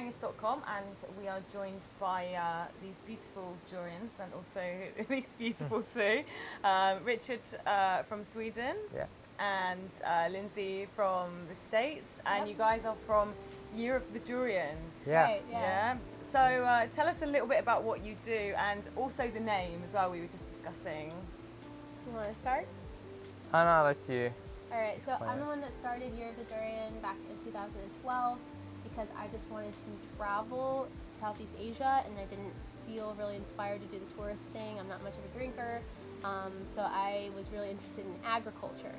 durians.com, and we are joined by these beautiful durians and also these beautiful too. Richard from Sweden, Yeah. and Lindsey from the States, and you guys are from Year of the Durian. Yeah. Right, yeah. So tell us a little bit about what you do, and also the name as well, we were just discussing. You want to start? I'll let you. All right, so Explain I'm it. the one that started Year of the Durian back in 2012 because I just wanted to travel Southeast Asia and I didn't feel really inspired to do the tourist thing. I'm not much of a drinker, so I was really interested in agriculture.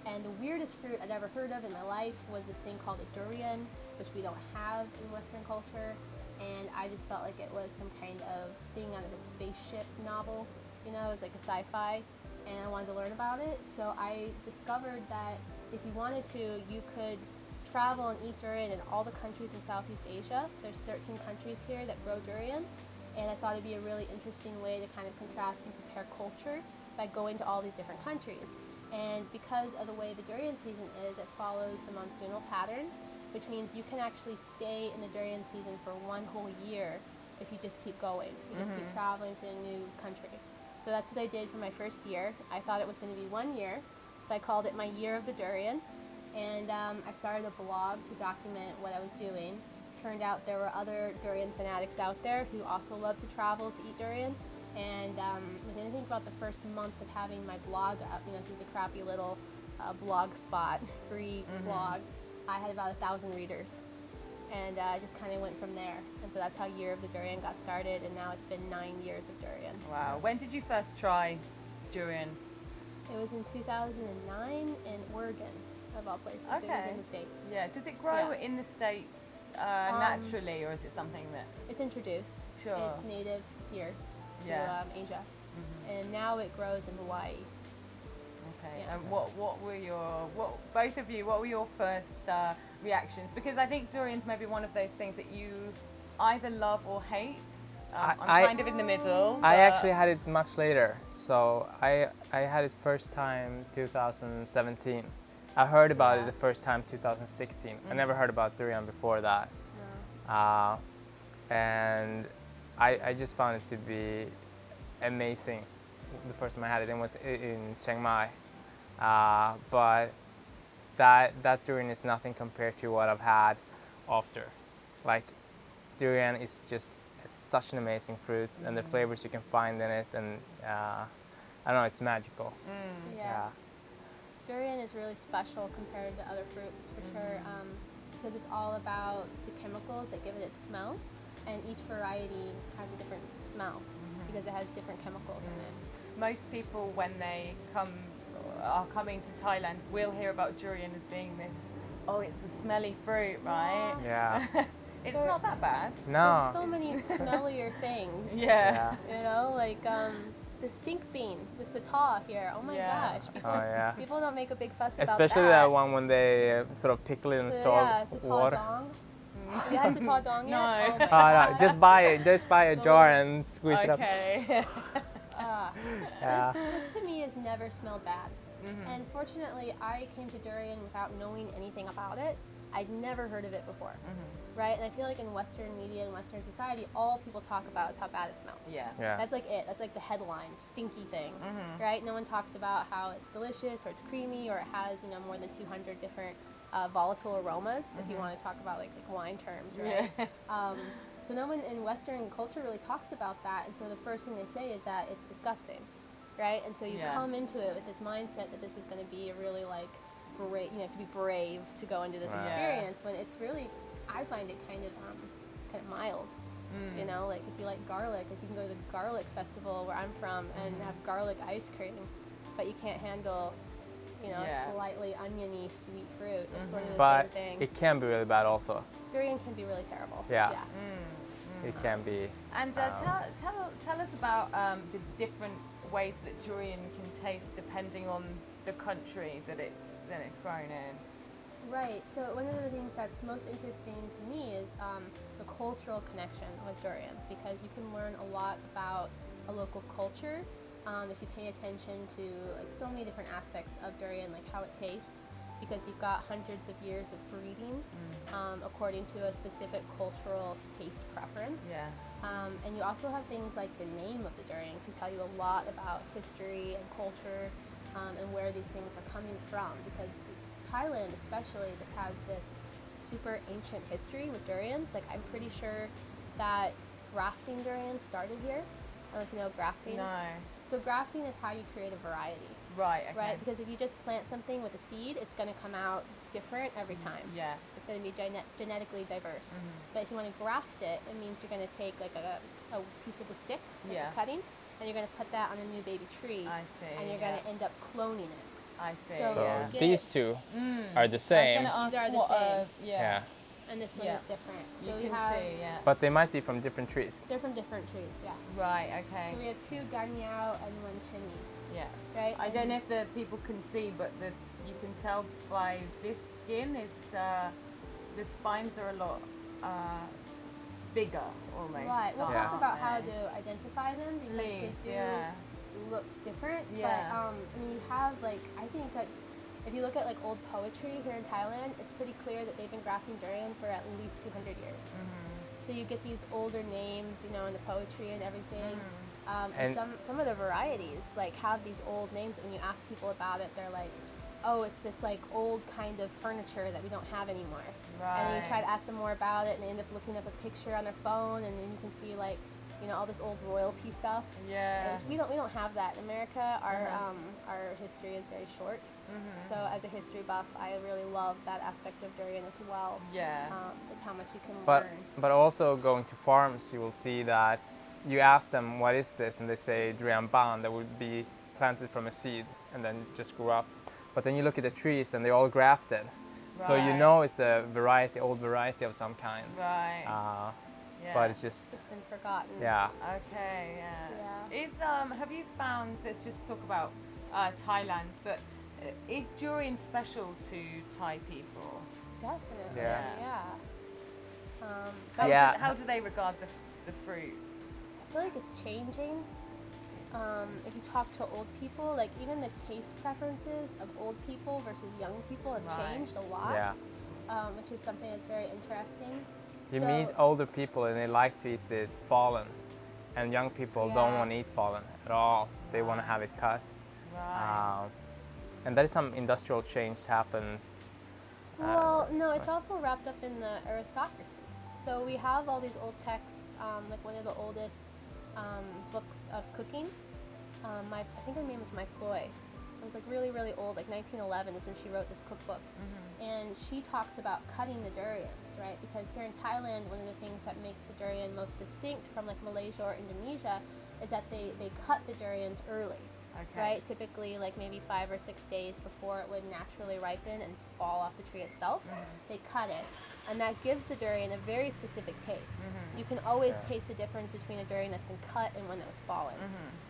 And the weirdest fruit I'd ever heard of in my life was this thing called a durian, which we don't have in Western culture. And I just felt like it was some kind of thing out of a spaceship novel, you know, it was like a sci-fi. And I wanted to learn about it, so I discovered that if you wanted to, you could travel and eat durian in all the countries in Southeast Asia. There's 13 countries here that grow durian, and I thought it'd be a really interesting way to kind of contrast and compare culture by going to all these different countries. And because of the way the durian season is, it follows the monsoonal patterns, which means you can actually stay in the durian season for one whole year if you just keep going. You just keep traveling to a new country. So that's what I did for my first year. I thought it was going to be 1 year, so I called it my Year of the Durian. And I started a blog to document what I was doing. Turned out there were other durian fanatics out there who also love to travel to eat durian. And within, I think, about the first month of having my blog up, you know, this is a crappy little blog spot, free blog, I had about 1,000 readers. And I just kind of went from there. And so that's how Year of the Durian got started, and now it's been 9 years of durian. Wow. When did you first try durian? It was in 2009 in Oregon, of all places. It was in the States. Yeah. Does it grow Yeah. in the States naturally, or is it something that... It's introduced. Sure. It's native here to Yeah. Asia. And now it grows in Hawaii. Okay. Yeah. And what were your, both of you, what were your first reactions? Because I think durians may be one of those things that you either love or hate. I'm kind of in the middle. I but- actually had it much later. So I had it first time 2017. I heard about it the first time 2016. I never heard about durian before that. No. And I just found it to be amazing. The first time I had it was in Chiang Mai. But that durian is nothing compared to what I've had after. Like, durian is just such an amazing fruit, and the flavors you can find in it, and I don't know, it's magical. Yeah. Durian is really special compared to other fruits, for sure, because it's all about the chemicals that give it its smell, and each variety has a different smell because it has different chemicals in it. Most people, when they are coming to Thailand, will hear about durian as being this, oh, it's the smelly fruit, right? Yeah. It's not that bad. No. There's so many smellier things. Yeah. You know, like the stink bean, the sata here. Oh my Yeah. gosh, Oh yeah. people don't make a big fuss Especially about that one when they sort of pickle it in salt sata water. dong. Have you had sata dong yet? No. Oh my No, gosh. just buy a jar and squeeze it up. Okay. Yeah. This to me has never smelled bad. And fortunately, I came to durian without knowing anything about it. I'd never heard of it before, right? And I feel like in Western media and Western society, all people talk about is how bad it smells. Yeah. Yeah. That's like it. That's like the headline, stinky thing, right? No one talks about how it's delicious or it's creamy or it has, you know, more than 200 different volatile aromas, if you want to talk about like wine terms, right? Yeah. So no one in Western culture really talks about that, and so the first thing they say is that it's disgusting, right? And so you Yeah. come into it with this mindset that this is going to be a really like brave, you have to be brave to go into this Right. experience when it's really, I find it kind of mild. You know, like if you like garlic, like you can go to the garlic festival where I'm from and have garlic ice cream, but you can't handle, you know, Yeah. a slightly oniony sweet fruit. It's sort of the But same thing. it can be really bad also. Durian can be really terrible. Yeah. It can be. And tell us about the different ways that durian can taste depending on the country that it's grown in. Right. So one of the things that's most interesting to me is the cultural connection with durians, because you can learn a lot about a local culture if you pay attention to like so many different aspects of durian, like how it tastes, because you've got hundreds of years of breeding according to a specific cultural taste preference. Yeah. And you also have things like the name of the durian can tell you a lot about history and culture and where these things are coming from, because Thailand especially just has this super ancient history with durians. Like, I'm pretty sure that grafting durians started here. I don't know if you know grafting. No. So grafting is how you create a variety. Right. Okay. Right? Because if you just plant something with a seed, it's going to come out different every time. Yeah. It's going to be genetically diverse. But if you want to graft it, it means you're going to take like a piece of the stick that you're cutting, and you're going to put that on a new baby tree. I see. And you're going to end up cloning it. I see. So So these two are the I was same. gonna ask These are the what, same. Yeah. And this one Yeah. is different. You So we can have, see. Yeah. But they might be from different trees. they're from different trees, yeah. Right. Okay. So we have 2 Ganyao and 1 Chini, Yeah. right? I don't know if the people can see, but you can tell by this skin is the spines are a lot bigger almost. Right, we'll Yeah. talk about how to identify them because Please, they do yeah. look different. Yeah. But I mean, you have like, I think that if you look at like old poetry here in Thailand, it's pretty clear that they've been grafting durian for at least 200 years. So you get these older names, you know, in the poetry and everything. And And- some of the varieties like have these old names, and when you ask people about it, they're like, oh, it's this like old kind of furniture that we don't have anymore. And then you try to ask them more about it, and they end up looking up a picture on their phone, and then you can see like, you know, all this old royalty stuff. Yeah. And we don't have that in America. Our history is very short. So as a history buff, I really love that aspect of durian as well. Yeah. It's how much you can But learn. also going to farms, you will see that you ask them what is this, and they say durian ban, that would be planted from a seed and then just grew up. But then you look at the trees and they're all grafted, so you Right. know it's a variety, old variety of some kind. Right. Yeah. But it's just It's been forgotten. yeah. Okay, yeah. Yeah. Is have you found? Let's just talk about Thailand. But is durian special to Thai people? Definitely. Yeah. Yeah. Yeah. How do they regard the fruit? I feel like it's changing. If you talk to old people, like even the taste preferences of old people versus young people have Right. changed a lot, Yeah. which is something that's very interesting. You So- meet older people and they like to eat the fallen, and young people don't Yeah. want to eat fallen at all. They want to have it cut. Right. And that is some industrial change happened. Well, no, it's also wrapped up in the aristocracy. So we have all these old texts, like one of the oldest books of cooking. I think her name was Mai Ploy. It was like really, really old, like 1911 is when she wrote this cookbook. And she talks about cutting the durians, right? Because here in Thailand, one of the things that makes the durian most distinct from like Malaysia or Indonesia is that they cut the durians early. Okay. Right? Typically, like maybe 5 or 6 days before it would naturally ripen and fall off the tree itself, they cut it. And that gives the durian a very specific taste. You can always Yeah. taste the difference between a durian that's been cut and one that was fallen.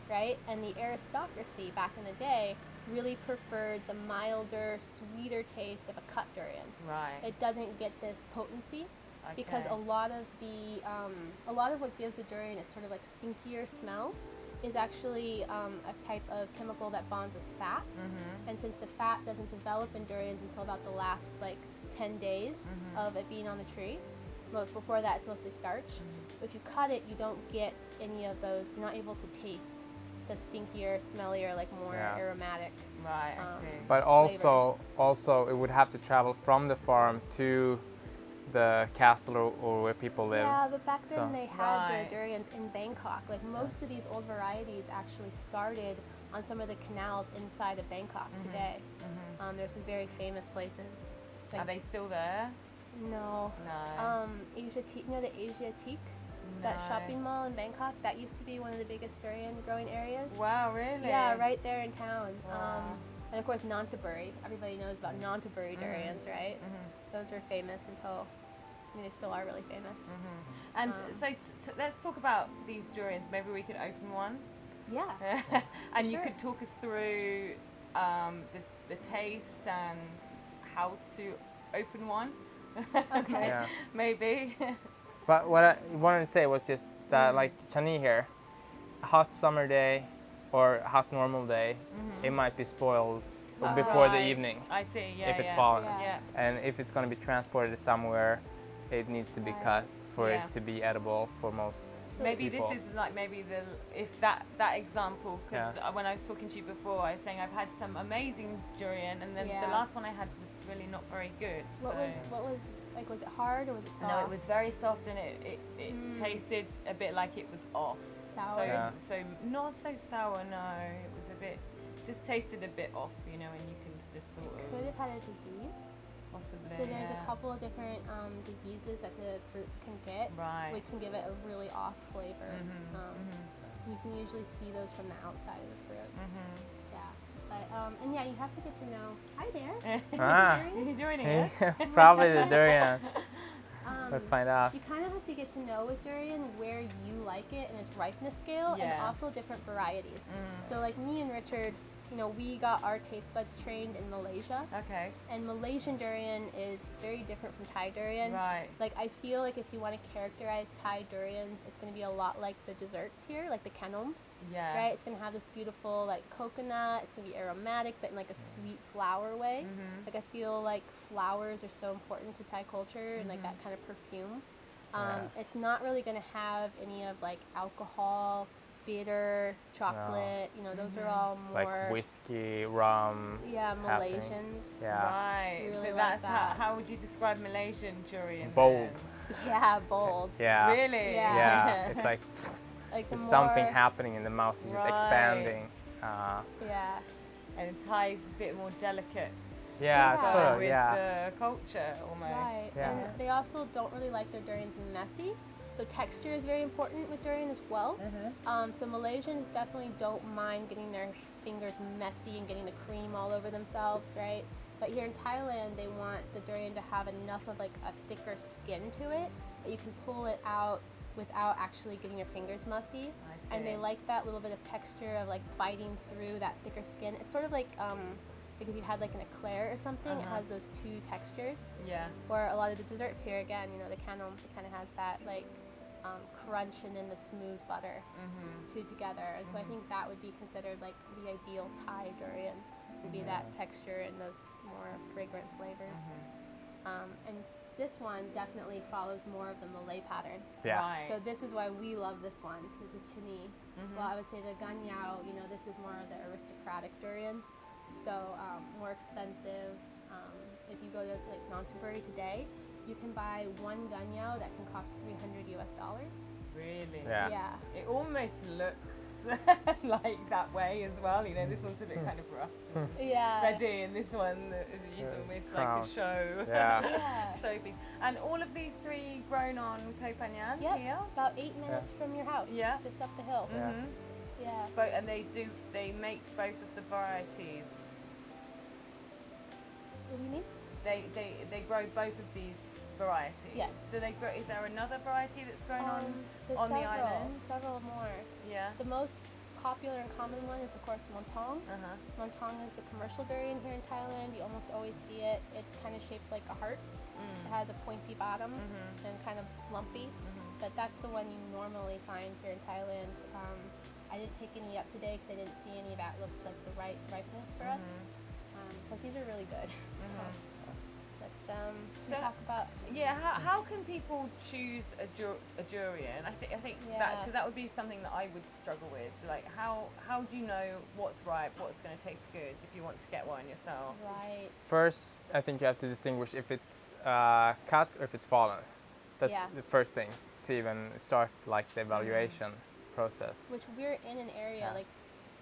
Right? And the aristocracy back in the day really preferred the milder, sweeter taste of a cut durian. Right. It doesn't get this potency because Okay. a lot of what gives the durian its sort of like stinkier smell is actually a type of chemical that bonds with fat. And since the fat doesn't develop in durians until about the last like 10 days of it being on the tree, before that it's mostly starch. If you cut it, you don't get any of those. You're not able to taste the stinkier, smellier, like more Yeah. aromatic. Right. I see. But also, it would have to travel from the farm to the castle or where people live. Yeah, but back then So- they had Right. the durians in Bangkok. Like most of these old varieties actually started on some of the canals inside of Bangkok today. There's some very famous places. Like, Are they still there? No. No. Asiatique, you know the Asiatique? That No. shopping mall in Bangkok? That used to be one of the biggest durian growing areas. Wow. Really? Yeah, right there in town. Wow. And of course, Nonthaburi. Everybody knows about Nonthaburi durians, right? Those were famous until, I mean, they still are really famous. And so let's talk about these durians. Maybe we could open one. Yeah. And you Sure. could talk us through the taste and how to open one. Okay. Yeah. Maybe. But what I wanted to say was just that, like Chani here, a hot summer day or a hot normal day, it might be spoiled before the Right. evening. I see. Yeah. If it's yeah. fallen. Yeah. Yeah. And if it's going to be transported somewhere, it needs to be Right. cut for Yeah. it to be edible for most. So Maybe people. this is like if that example, because when I was talking to you before, I was saying I've had some amazing durian, and then the Yeah. last one I had was really not very good. what so. was like? Was it hard or was it soft? No, it was very soft, and it tasted a bit like it was off. Sour. So, Yeah. so not so sour. No, it was a bit, just tasted a bit off, and you can just sort It of could have had a disease. possibly. So there's yeah. a couple of different diseases that the fruits can get, Right. which can give it a really off flavor. Mhm. You can usually see those from the outside of the fruit. Mhm. Yeah, but and yeah, you have to get to know. Hi there. Ah. Are you joining us? Probably the durian. We'll Um, find out. you kind of have to get to know with durian where you like it and its ripeness scale, and Yeah. also different varieties. Mm. So like me and Richard, we got our taste buds trained in Malaysia, Okay. and Malaysian durian is very different from Thai durian. Right. Like I feel like if you want to characterize Thai durians, it's going to be a lot like the desserts here, like the kanoms, Yeah. right? It's going to have this beautiful like coconut. It's going to be aromatic, but in like a sweet flower way. Mhm. Like I feel like flowers are so important to Thai culture and like that kind of perfume. It's not really going to have any of like alcohol, bitter, chocolate. Those are all more Like whiskey, rum. yeah, happening. Malaysians. Yeah. Right. We really so like that's that. how would you describe Malaysian durian? Bold. then? Yeah, bold. Yeah. Really? Yeah. Yeah. It's like Like the there's more, something happening in the mouth. You're just Right. expanding. Yeah. And Thai's a bit more delicate. Yeah. Yeah. Sort of. With Yeah. the culture almost. Right. Yeah. And they also don't really like their durians messy. So texture is very important with durian as well. So Malaysians definitely don't mind getting their fingers messy and getting the cream all over themselves, right? But here in Thailand, they want the durian to have enough of like a thicker skin to it that you can pull it out without actually getting your fingers mussy. I And they see. like that little bit of texture of like biting through that thicker skin. It's sort of like if you had like an eclair or something, it has those two textures. Yeah. Or a lot of the desserts here, again, the kanoms, it kind of has that like crunch and then the smooth butter. It's two together. And so I think that would be considered like the ideal Thai durian, would be that texture and those more fragrant flavors. And this one definitely follows more of the Malay pattern. Yeah. Right. So this is why we love this one. This is chini. Well, I would say the ganyao, this is more of the aristocratic durian. So more expensive. If you go to like Nonthaburi today, you can buy one ganyao that can cost $300. Really? Yeah. It almost looks like that way as well. This one's a bit kind of rough, Yeah. ready, and this one is almost like Crown. a show. Yeah. Yeah. Showpiece. And all of these three grown on Koh Phangan Yep. here. About 8 minutes from your house. Yeah. Just up the hill. Yeah. Mhm. Yeah. And they make both of the varieties. What do you mean? They grow both of these varieties. Yes. Do they grow? Is there another variety that's grown There's on the several, islands? several more. Yeah. The most popular and common one is, of course, montong. Montong is the commercial durian here in Thailand. You almost always see it. It's kind of shaped like a heart. It has a pointy bottom and kind of lumpy. But that's the one you normally find here in Thailand. I didn't pick any up today because I didn't see any that looked like the right ripeness for us. Because these are really good. So let's talk about. Yeah. How can people choose a durian? I think that because that would be something that I would struggle with. Like how do you know what's ripe, what's going to taste good if you want to get one yourself? Right. First, I think you have to distinguish if it's cut or if it's fallen. That's Yeah. the first thing to even start like the evaluation process. Which we're in an area Yeah. like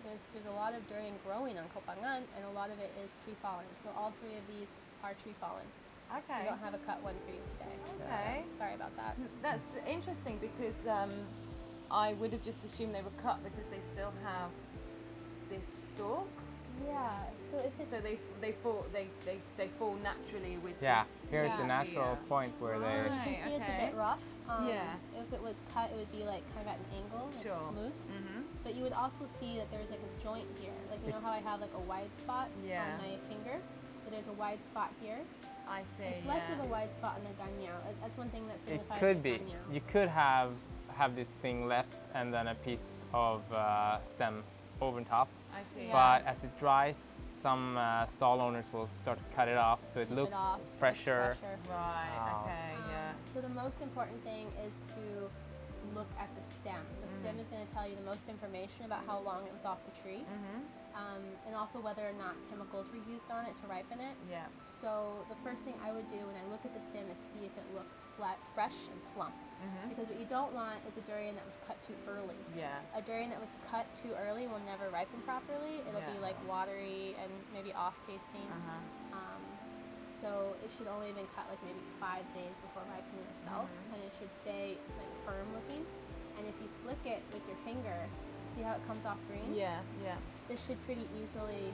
there's a lot of durian growing on Koh Phangan, and a lot of it is tree fallen. So all three of these are tree fallen. Okay. We don't have a cut one for you today. Okay. So, sorry about that. That's interesting because I would have just assumed they were cut because they still have this stalk. Yeah. So if it's So they fall naturally with Yeah, this. here's Yeah. the natural point where so they. you can see it's a okay. bit rough. Yeah. If it was cut, it would be like kind of at an angle, like Sure. smooth. Mm-hmm. But you would also see that there's like a joint here. Like you know how I have like a wide spot Yeah. on my finger. So there's a wide spot here. I see. It's less of a wide spot on the ganyao. That's one thing that It signifies could the be. ganyao. You could have this thing left and then a piece of stem over top. I see. Yeah. But as it dries, some stall owners will start to cut it off, so it Snip looks off, so it's fresher. Right. Wow. Okay. Yeah. So the most important thing is to look at the stem. The stem is going to tell you the most information about how long it was off the tree, and also whether or not chemicals were used on it to ripen it. Yeah. So the first thing I would do when I look at the stem is see if it looks flat, fresh, and plump. Because what you don't want is a durian that was cut too early. Yeah. A durian that was cut too early will never ripen properly. It'll be Yeah. like watery and maybe off tasting. So it should only have been cut like maybe 5 days before ripening itself, and it should stay like firm looking. And if you flick it with your finger, see how it comes off green? Yeah. Yeah. This should pretty easily,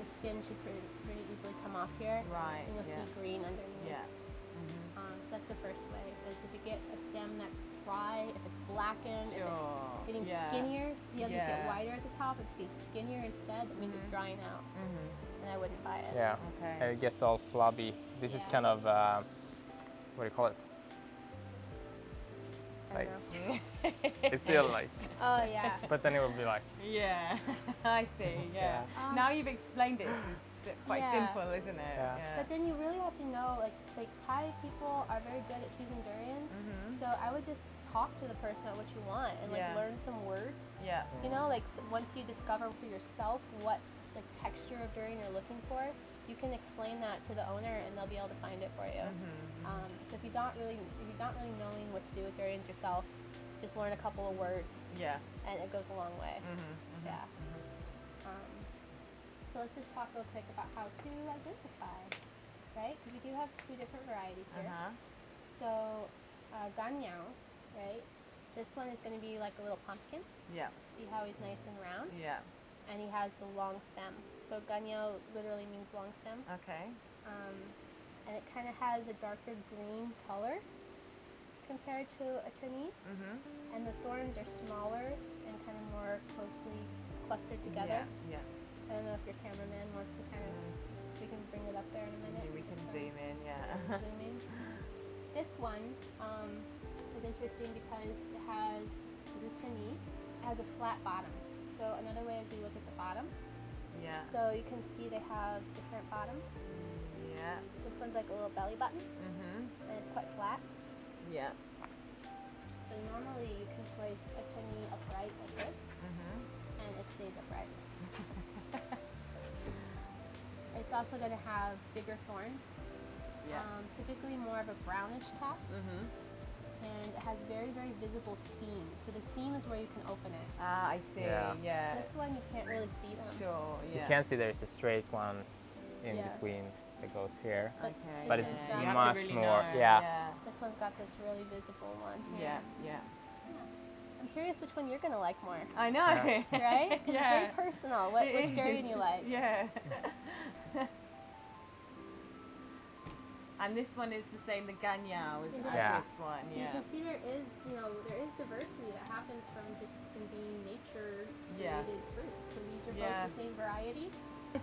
the skin should pretty easily come off here. Right. And you'll Yeah. see green underneath. Yeah. So that's the first way, is if you get a stem that's dry, if it's blackened, if it's Sure. getting Yeah. skinnier, see how these get Yeah. wider at the top, it's getting skinnier instead, that means it's drying out. And I wouldn't buy it. Yeah, Okay. and it gets all flubby. This is Yeah. kind of, what do you call it? I Like, don't know. it's still like, Oh yeah. but then it will be like, Yeah. I see. Yeah. Now you've explained it. It's quite Yeah. simple, isn't it? Yeah. But then you really have to know, like Thai people are very good at choosing durians. So I would just talk to the person about what you want and like Yeah. learn some words. Yeah. You know, like once you discover for yourself what the texture of durian you're looking for, you can explain that to the owner and they'll be able to find it for you. So if you're not really knowing what to do with durians yourself, just learn a couple of words Yeah. and it goes a long way. Yeah. So let's just talk real quick about how to identify, right? Because we do have two different varieties here. So Ganyao, right? This one is going to be like a little pumpkin. Yeah. See how he's nice and round? Yeah. And he has the long stem. So Ganyao literally means long stem. Okay. And it kind of has a darker green color compared to a chani. And the thorns are smaller and kind of more closely clustered together. Yeah. I don't know if your cameraman wants to kind of, we can bring it up there in a minute. Yeah. We can So, zoom in. Yeah. zooming. This one is interesting because it has, this is chani, it has a flat bottom. So another way would be look at the bottom. Yeah. So you can see they have different bottoms. Yeah. This one's like a little belly button, and it's quite flat. Yeah. So normally you can place a chani upright like this, and it stays upright. It's also going to have bigger thorns, Yeah. typically more of a brownish cast, and it has very, very visible seams. So the seam is where you can open it. Ah, I see. Yeah. Yeah. This one you can't really see them. Sure. Yeah. you can see there's a straight one in Yeah. between that goes here. But Okay. But it's yeah. You have much to really more, know. yeah. this one's got this really visible one Yeah. here. Yeah. I'm curious which one you're going to like more, I know. Yeah. right? 'Cause Yeah. it's very personal, which It durian is. you like. Yeah. And this one is the same, the Ganyao, isn't it? Yeah. This one, So you yeah. can see there is diversity that happens from just from being nature Yeah. created fruits. So these are Yeah. both the same variety.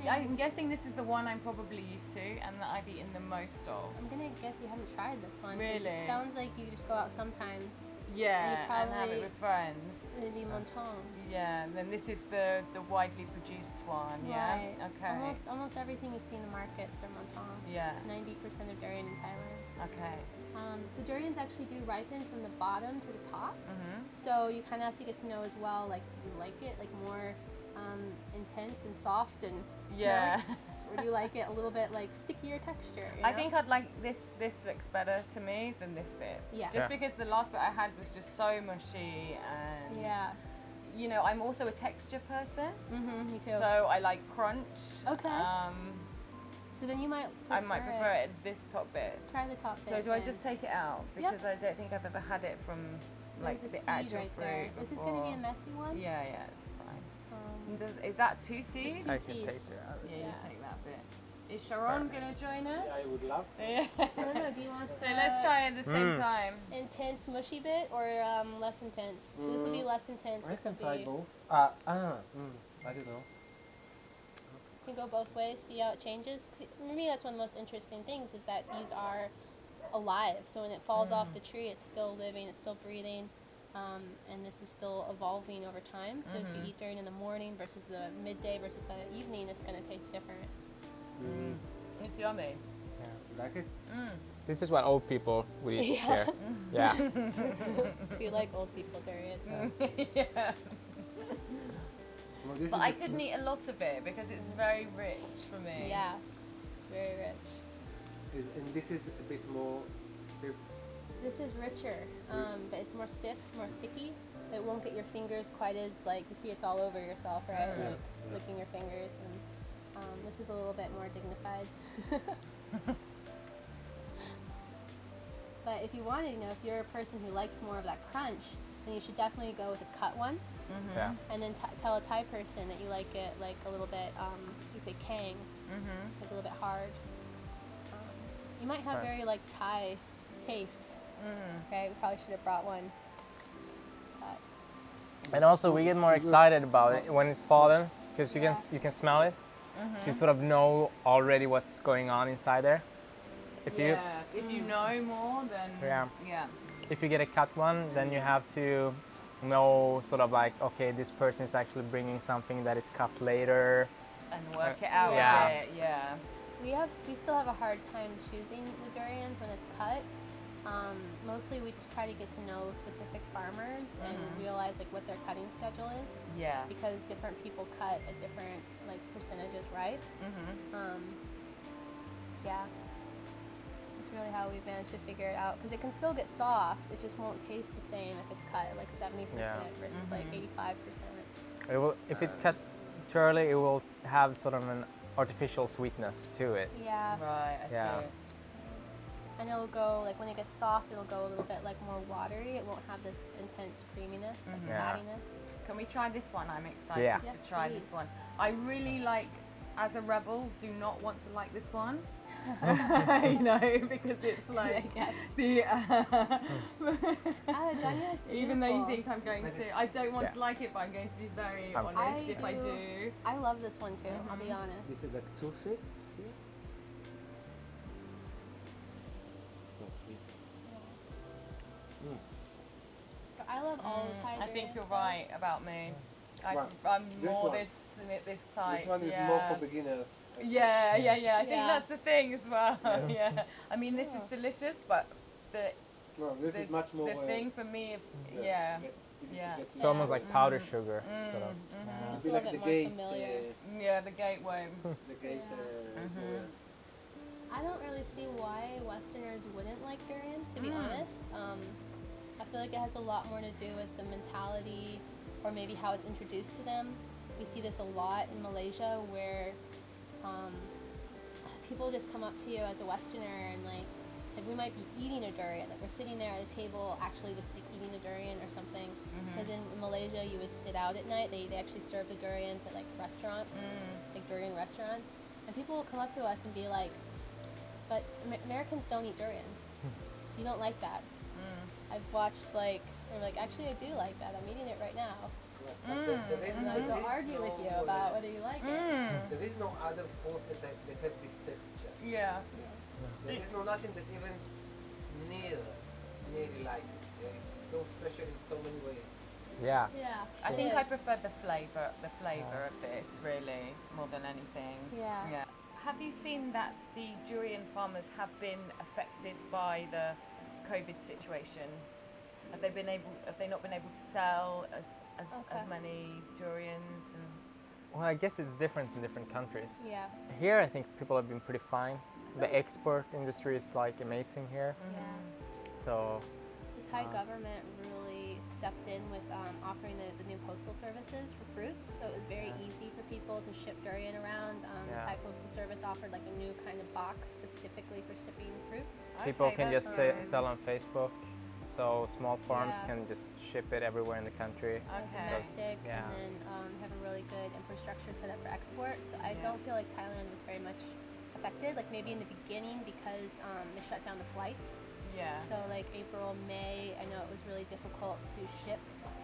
I'm guessing this is the one I'm probably used to and that I've eaten the most of. I'm gonna guess you haven't tried this one. 'Cause Really? It sounds like you just go out sometimes. Yeah, and have probably- it with friends. Maybe Monton. Yeah, and then this is the widely produced one, yeah? Right. Okay. Almost everything you see in the markets are Monton. Yeah, 90% of durian in Thailand. okay. So durians actually do ripen from the bottom to the top. Mm-hmm. So you kind of have to get to know as well, like, do you like it like more intense and soft and Yeah. smelly? Or do you like it a little bit like stickier texture? You I know? think I'd like this looks better to me than this bit. Yeah. Just Yeah. because the last bit I had was just so mushy and, Yeah. you know, I'm also a texture person. Me too. So I like crunch. Okay. So then you might I might prefer it this top bit. Try the top bit. So do I then. just take it out? Yep. Because I don't think I've ever had it from like There's a the seed actual right fruit there. This is going to be a before. messy one. Yeah, it's fine. Um, Is that two seeds? two I can seeds. take it out. Yeah, you Yeah. take that bit. Is Sharon gonna join us? I would love to. Yeah. I don't know. Do you want So let's try it at the same Mm. time. intense mushy bit or less intense? So this will be less intense. I This will can try be. both. I don't know. You can go both ways. See how it changes. 'Cause for me, that's one of the most interesting things is that these are alive. So when it falls off the tree, it's still living. It's still breathing. and this is still evolving over time. So if you eat durian in the morning versus the midday versus the evening, it's going to taste different. It's yummy. Like it? This is what old people would eat Yeah. here. Yeah. We like old people durian. Yeah. Well, this But is I the- couldn't eat a lot of it because it's very rich for me. Yeah, very rich. And this is a bit more stiff. This is richer, but it's more stiff, more sticky. It won't get your fingers quite as like you see. It's all over yourself, right? Yeah. Like licking your fingers, and this is a little bit more dignified. But if you want to, if you're a person who likes more of that crunch, then you should definitely go with a cut one. Yeah. And then tell a Thai person that you like it like a little bit, you say kang. It's like a little bit hard. You might have Right. very like Thai tastes. Okay, we probably should have brought one. But And also we get more excited about it when it's fallen because you can smell it. So you sort of know already what's going on inside there. If you If you know more, then Yeah. if you get a cut one, then you have to know sort of like, okay, this person is actually bringing something that is cut later. and work it out Yeah. a bit. Yeah. we still have a hard time choosing the durians when it's cut. Mostly we just try to get to know specific farmers and realize like what their cutting schedule is, Yeah. because different people cut at different like percentages, right? Yeah. That's really how we've managed to figure it out, because it can still get soft. It just won't taste the same if it's cut at like 70% versus like 85%. It will, if it's cut too early, it will have sort of an artificial sweetness to it. Yeah. Right. I Yeah. see. And it'll go, like when it gets soft, it'll go a little bit like more watery. It won't have this intense creaminess, like Yeah. fattiness. Can we try this one? I'm excited Yeah. Yes, to try please. this one. I really like, as a rebel, do not want to like this one. Because it's like I guess. the Danya is even though you beautiful. think I'm going to, I don't want Yeah. to like it, but I'm going to be very Um, honest if I do. I love this one too, I'll be honest. This is like 2 6 here. No, 3. So I love all the Thai I think durians, you're though. right about me. Right. I'm This more one. this type. This one is yeah. more for beginners. I think. Yeah. I think Yeah. that's the thing as well. Yeah. Yeah. I mean, this is delicious, but the No, this is much more. the thing for me, yeah. easy to Yeah. get It's to. almost like powdered sugar, sort of. It's Be a like little the bit more gate. familiar. Yeah, the gateway. The gate. Durian. I don't really see why Westerners wouldn't like durian, to be honest. I feel like it has a lot more to do with the mentality or maybe how it's introduced to them. We see this a lot in Malaysia where people just come up to you as a Westerner and like we might be eating a durian, like we're sitting there at a table actually just like eating a durian or something. Because in Malaysia you would sit out at night, they actually serve the durians at like restaurants, like durian restaurants. And people will come up to us and be like, but Americans don't eat durian. You don't like that. I've watched like, they're like, actually I do like that, I'm eating it right now. And I go argue with you about whether you like it. There is no other food that have this texture. Yeah. There is no nothing that even nearly like it. It's so special in so many ways. Yeah. Yeah. I it think I is. prefer the flavour of this really more than anything. Yeah. Have you seen that the durian farmers have been affected by the COVID situation? Have they not been able to sell as many durians? And Well, I guess it's different in different countries. Yeah. Here, I think people have been pretty fine. The export industry is like amazing here. Yeah. So, The Thai government really stepped in with offering the new postal services for fruits, so it was very easy for people to ship durian around. The Yeah. Thai Postal Service offered like a new kind of box specifically for shipping fruits. people Okay, can that's just nice. sell on Facebook. So small farms Yeah. can just ship it everywhere in the country. Okay. Domestic, Yeah. and then have a really good infrastructure set up for export. So I Yeah. don't feel like Thailand was very much affected. Like maybe in the beginning because they shut down the flights. yeah. So like April, May, I know it was really difficult to ship,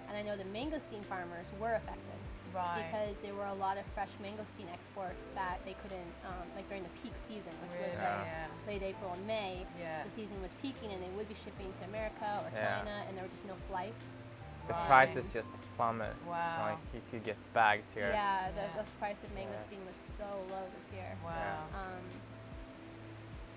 and I know the mangosteen farmers were affected Right. because there were a lot of fresh mangosteen exports that they couldn't like during the peak season, which was Really? like Yeah. late April and May. Yeah. The season was peaking, and they would be shipping to America or Yeah. China, and there were just no flights. The Right. prices just plummet. Wow. Like you could get bags here. Yeah, the Yeah. price of Yeah. mangosteen was so low this year. Wow.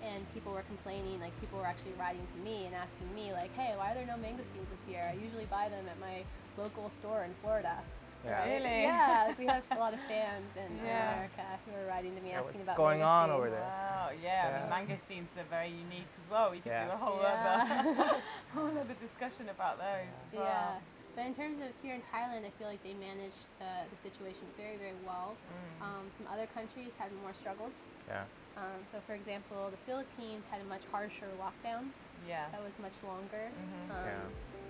And people were complaining, like people were actually writing to me and asking me like, hey, why are there no mangosteens this year? I usually buy them at my local store in Florida. Yeah. Really? Yeah, like we have a lot of fans in Yeah. America who are writing to me Yeah, asking what's about going on over mangosteens. there? Wow, yeah. I mean, Yeah. mangosteens are very unique as well. We could Yeah. do a whole Yeah. whole other discussion about those as well. Yeah, but in terms of here in Thailand, I feel like they managed the situation very, very well. Some other countries had more struggles. Yeah. So, for example, the Philippines had a much harsher lockdown Yeah. that was much longer. Yeah.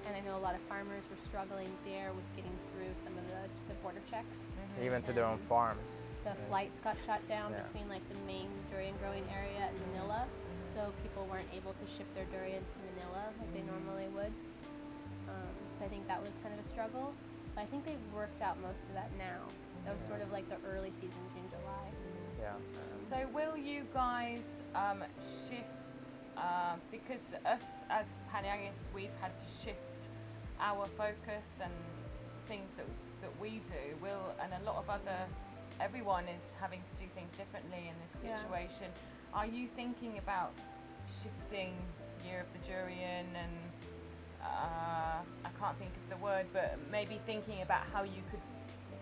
And I know a lot of farmers were struggling there with getting through some of the border checks. Even to their own And farms. The flights got shut down Yeah. between like the main durian growing area and Manila, so people weren't able to ship their durians to Manila like they normally would. So I think that was kind of a struggle, but I think they've worked out most of that now. That was sort of like the early season, June, July. Yeah. So will you guys shift, because us as Phangangists, we've had to shift our focus and things that we do, and a lot of everyone is having to do things differently in this Yeah. situation. Are you thinking about shifting Year of the Durian and I can't think of the word, but maybe thinking about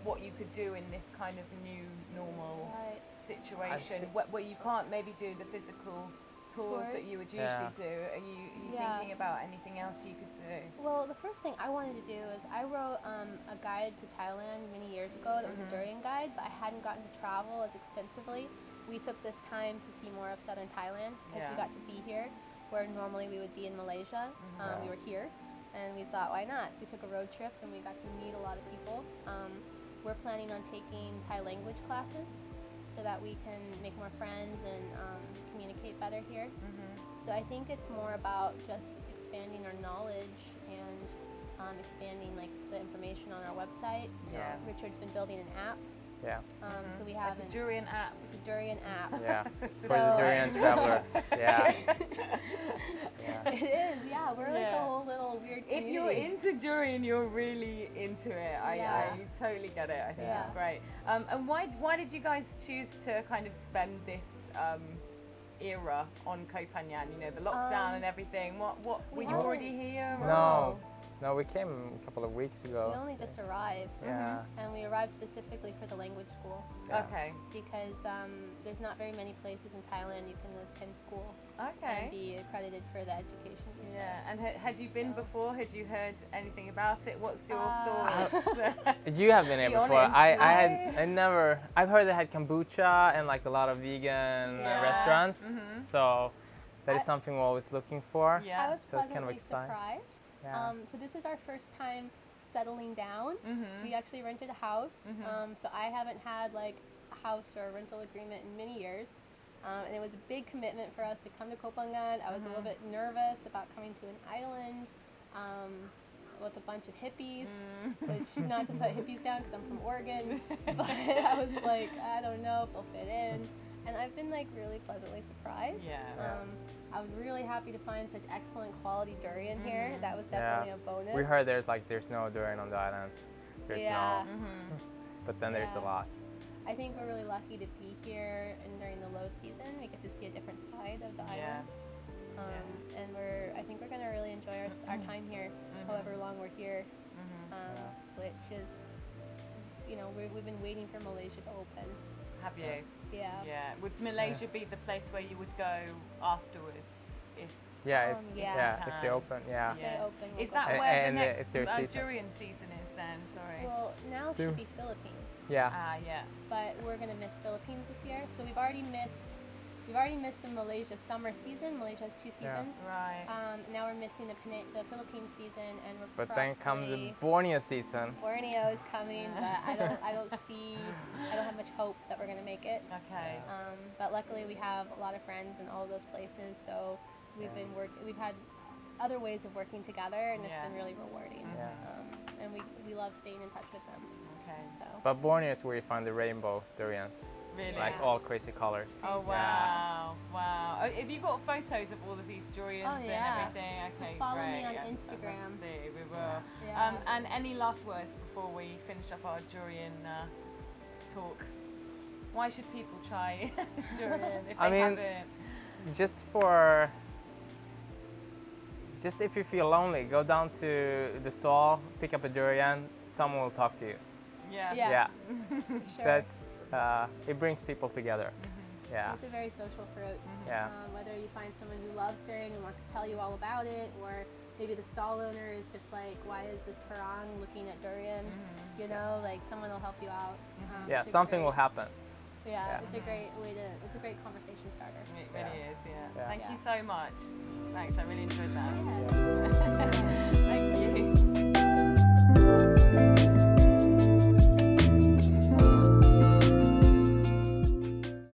what you could do in this kind of new normal Right. situation where you can't maybe do the physical tours that you would usually Yeah. do. Are you Yeah. thinking about anything else you could do? Well, the first thing I wanted to do is I wrote a guide to Thailand many years ago that was a durian guide, but I hadn't gotten to travel as extensively. We took this time to see more of southern Thailand because we Yeah. got to be here, where normally we would be in Malaysia. We were here, and we thought, why not? So we took a road trip and we got to meet a lot of people. We're planning on taking Thai language classes so that we can make more friends and communicate better here. So I think it's more about just expanding our knowledge and expanding like the information on our website. Yeah. Richard's been building an app, Yeah. so we Like have the Durian app. it's a durian app. Yeah. For the So- durian traveler. Yeah. Yeah. It is, yeah. We're like Yeah. a whole little weird If community. you're into durian, you're really into it. I Yeah. totally get it. I think Yeah. it's great. And why did you guys choose to kind of spend this era on Koh Phangan? You know, the lockdown and everything. What were we you haven't- already here? or- No. No, we came a couple of weeks We ago. only just arrived, Yeah. and we arrived specifically for the language school Yeah. Okay. because there's not very many places in Thailand you can attend school Okay. and be accredited for the education visa. Yeah, and had you been So- before? Had you heard anything about it? What's your Uh, thoughts? You have been here Be before. honest. I've heard they had kombucha and like a lot of vegan Yeah. restaurants. So that is something we're always looking for. I yeah. was So it's kind of pleasantly exciting. surprised. Yeah. So this is our first time settling down. Mm-hmm. We actually rented a house, so I haven't had like a house or a rental agreement in many years. And it was a big commitment for us to come to Koh Phangan. I was a little bit nervous about coming to an island with a bunch of hippies, which not to put hippies down because I'm from Oregon, but I was like, I don't know if they'll fit in. And I've been like really pleasantly surprised. Yeah. I was really happy to find such excellent quality durian here. That was definitely a bonus. We heard there's no durian on the island. There's Yeah. no, but then there's a Yeah. lot. I think we're really lucky to be here, and during the low season, we get to see a different side of the Yeah. island. And I think we're gonna really enjoy our time here, however long we're here. Which is, we've been waiting for Malaysia to open. Have you? Yeah. Yeah. Would Malaysia be the place where you would go afterwards? If Yeah. Yeah. If they open. Yeah. They open, we'll Is go that back. where And the next if their season. Durian season is then? Sorry. Well, now it should be Philippines, Yeah. Yeah. but we're gonna miss Philippines this year. So we've already missed the Malaysia summer season. Malaysia has 2 seasons. Right. Now we're missing the Philippines season, and we're But then comes the probably- Borneo season. Borneo is coming, but I don't have much hope that we're gonna make it. Okay. But luckily we have a lot of friends in all of those places, so we've had other ways of working together, and it's Yeah. been really rewarding. Yeah. And we love staying in touch with them. Okay. So But Borneo is where you find the rainbow durians. Really? like all crazy colors. Oh wow, wow! Oh, have you got photos of all of these durians Oh, yeah. and everything? Okay, Follow great. me on Yeah, Instagram. let's see, we will. Yeah. And any last words before we finish up our durian talk? Why should people try durian if they I mean, haven't? Just if you feel lonely, go down to the stall, pick up a durian. Someone will talk to you. Yeah. Yeah. Sure. That's it brings people together. Yeah. It's a very social fruit. Yeah. Whether you find someone who loves durian and wants to tell you all about it, or maybe the stall owner is just like, why is this Farang looking at durian? You know, like someone will help you out. Yeah, it's a something great- will happen. Yeah, Yeah. it's a great way to. It's a great conversation starter. It really is. Yeah. Yeah. Thank Yeah. you so much. Thanks. I really enjoyed that. Yeah. Thank